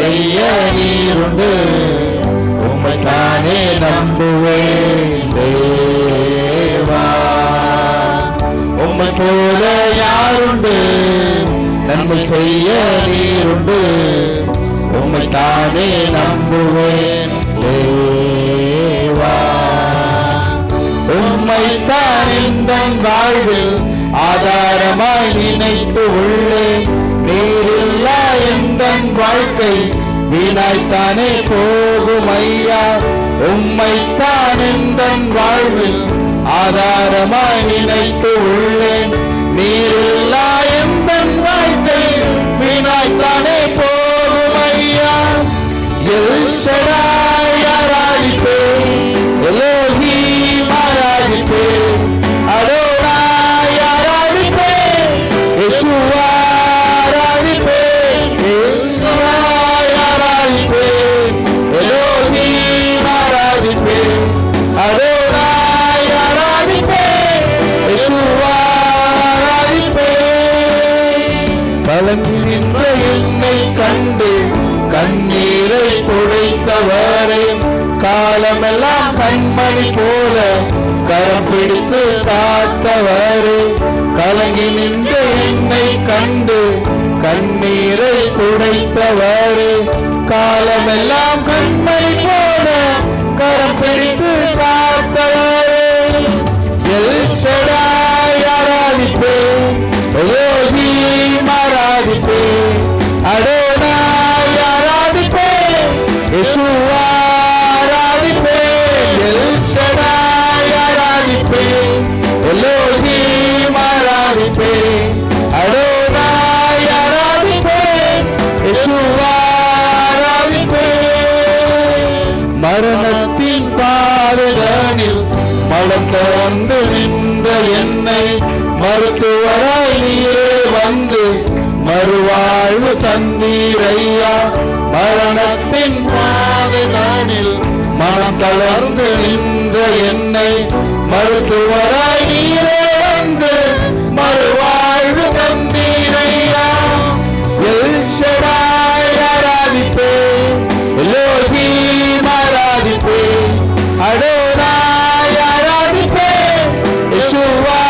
செய்ய நீருண்டு, உம்மைத்தானே நம்புவேன் தேவா. உம்மை போல யாருண்டு, நன்மை செய்ய நீருண்டு, உம்மைத்தானே நம்புவேன் தேவா. உம்மைத்தான் இந்த வாழ்வில் ஆதாரமாய் நினைத்து உள்ளேன். நீரில்லா எந்த வாழ்க்கை வீணாய்த்தானே போகும் ஐயா. உம்மைத்தான் இந்த வாழ்வில் ஆதாரமாய் நினைத்து உள்ளேன். நீரில்லா எந்த வாழ்க்கை வீணாய்த்தானே போகும் ஐயா. எல் ஷடாய் ஆராதிப்பேன், எலோஹீம் ஆராதிப்பேன், அடோனாய் ஆராதிப்பேன், யெஷுவா ஆராதிப்பேன், யெஷுவாய் ஆராதிப்பேன், எலோஹீம் ஆராதிப்பேன், அடோனாய் ஆராதிப்பேன், யெஷுவா ஆராதிப்பேன். கலங்கி நின்ற என்னை கண்டு கண்ணீரை துடைத்தவரே, காலமெல்லாம் கண்மணி போல கரம் பிடித்து காத்தவரே. கலங்கி நின்ற என்னை கண்டு கண்ணீரை துடைத்தவரே, காலமெல்லாம் கண்மணி போல கரம் பிடித்து காத்தவரே. எல் ஷடாய் ஆராதிப்பேன், எலோஹீம் ஆராதிப்பேன், அடோனாய் ஆராதிப்பேன், யெஷுவா ஆராதிப்பேன். எல் ஷடாய் ஆராதிப்பேன், எலோஹீம் ஆராதிப்பேன், அடோனாய் ஆராதிப்பேன், யெஷுவா ஆராதிப்பேன். மரணத்தின் பாதைதனில் மலம் தந்து நின்ற என்னை மருத்துவராய் நீரே வந்து மறுவாழ்வு தந்தீரையா. மரணத்தின் பாதைதனில் மனம் தளர்ந்து நின்ற என்னை மருத்துவராய் நீரே வந்து மறுவாழ்வு தந்தீரையா. எல் ஷடாய் ஆராதிப்பேன், எலோஹீம் ஆராதிப்பேன், அடோனாய் ஆராதிப்பேன், யெஷுவா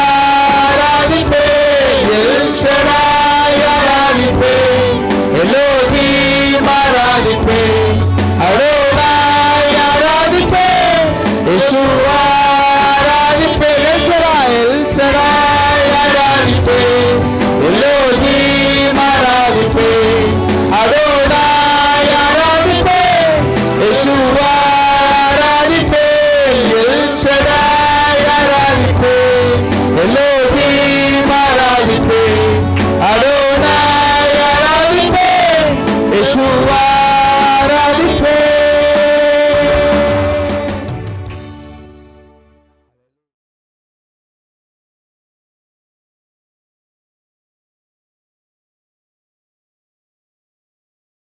ஆராதிப்பேன். எல் ஷடாய் ஆராதிப்பேன், எலோஹீம் ஆராதிப்பேன், அடோனாய் ஆராதிப்பேன், யெஷுவா ஆராதிப்பேன். எல் ஷடாய் ஆராதிப்பேன்,